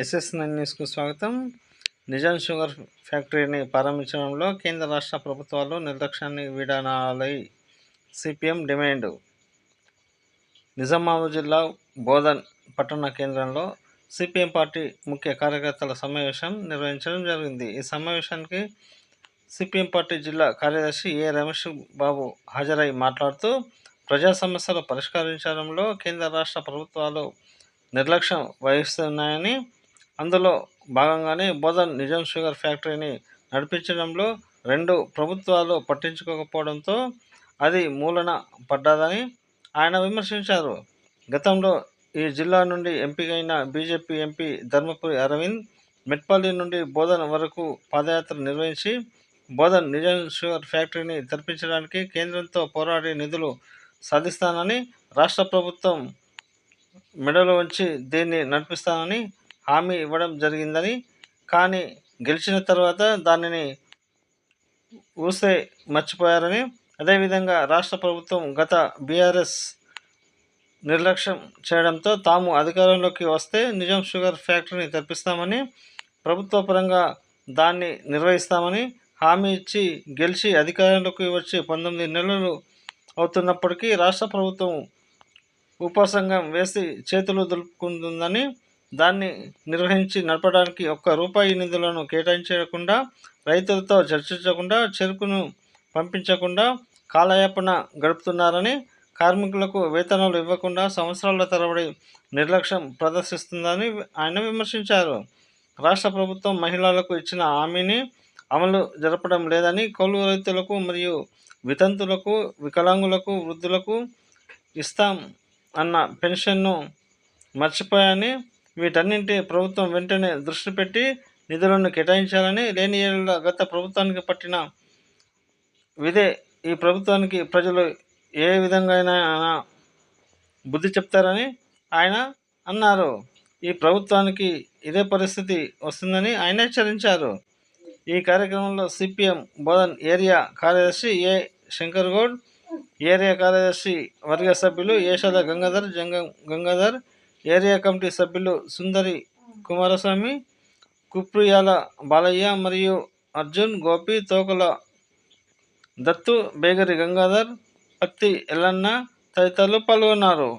ఎస్ఎస్9 న్యూస్కు స్వాగతం. నిజాం షుగర్ ఫ్యాక్టరీని ప్రారంభించడంలో కేంద్ర రాష్ట్ర ప్రభుత్వాలు నిర్లక్ష్యాన్ని వీడాలని సిపిఎం డిమాండ్. నిజామాబాద్ జిల్లా బోధన్ పట్టణ కేంద్రంలో సిపిఎం పార్టీ ముఖ్య కార్యకర్తల సమావేశం నిర్వహించడం జరిగింది. ఈ సమావేశానికి సిపిఎం పార్టీ జిల్లా కార్యదర్శి ఏ రమేష్ బాబు హాజరై మాట్లాడుతూ, ప్రజా సమస్యలు పరిష్కరించడంలో కేంద్ర రాష్ట్ర ప్రభుత్వాలు నిర్లక్ష్యం వహిస్తున్నాయని, అందులో భాగంగానే బోధన్ నిజాం షుగర్ ఫ్యాక్టరీని నడిపించడంలో రెండు ప్రభుత్వాలు పట్టించుకోకపోవడంతో అది మూలన పడ్డదని ఆయన విమర్శించారు. గతంలో ఈ జిల్లా నుండి ఎంపికైన బీజేపీ ఎంపీ ధర్మపురి అరవింద్ మెట్పల్లి నుండి బోధన్ వరకు పాదయాత్ర నిర్వహించి బోధన్ నిజాం షుగర్ ఫ్యాక్టరీని తెరిపించడానికి కేంద్రంతో పోరాడి నిధులు సాధిస్తానని, రాష్ట్ర ప్రభుత్వం మెడలు వంచి దీన్ని నడిపిస్తానని హామీ ఇవ్వడం జరిగిందని, కానీ గెలిచిన తర్వాత దానిని ఊసే మర్చిపోయారని, అదేవిధంగా రాష్ట్ర ప్రభుత్వం గత బీఆర్ఎస్ నిర్లక్ష్యం చేయడంతో తాము అధికారంలోకి వస్తే నిజాం షుగర్ ఫ్యాక్టరీని తెరిపిస్తామని, ప్రభుత్వ పరంగా దాన్ని నిర్వహిస్తామని హామీ ఇచ్చి గెలిచి అధికారంలోకి వచ్చి 19 నెలలు అవుతున్నప్పటికీ రాష్ట్ర ప్రభుత్వం ఉపసంఘం వేసి చేతులు దులుపుకుంటుందని, దాన్ని నిర్వహించి నడపడానికి ఒక్క రూపాయి నిధులను కేటాయించకుండా, రైతులతో చర్చించకుండా, చెరుకును పంపించకుండా కాలయాపన గడుపుతున్నారని, కార్మికులకు వేతనాలు ఇవ్వకుండా సంవత్సరాల తరబడి నిర్లక్ష్యం ప్రదర్శిస్తుందని ఆయన విమర్శించారు. రాష్ట్ర ప్రభుత్వం మహిళలకు ఇచ్చిన హామీని అమలు జరపడం లేదని, కౌలు రైతులకు మరియు వితంతులకు, వికలాంగులకు, వృద్ధులకు ఇస్తాం అన్న పెన్షన్ను మర్చిపోయాని, వీటన్నింటి ప్రభుత్వం వెంటనే దృష్టి పెట్టి నిధులను కేటాయించాలని, లేని ఏళ్ళ గత ప్రభుత్వానికి పట్టిన విధే ఈ ప్రభుత్వానికి ప్రజలు ఏ విధంగా బుద్ధి చెప్తారని ఆయన అన్నారు. ఈ ప్రభుత్వానికి ఇదే పరిస్థితి వస్తుందని ఆయన హెచ్చరించారు. ఈ కార్యక్రమంలో సిపిఎం బోధన్ ఏరియా కార్యదర్శి ఏ శంకర్ గౌడ్, ఏరియా కార్యదర్శి వర్గ సభ్యులు ఏషాల గంగాధర్, జంగం గంగాధర్, ఏరియా కమిటీ సభ్యులు సుందరి కుమారస్వామి, కుప్రియాల బాలయ్య మరియు అర్జున్, గోపి, తోకల దత్తు, బేగరి గంగాధర్, పత్తి ఎల్లన్న తదితరులు పాల్గొన్నారు.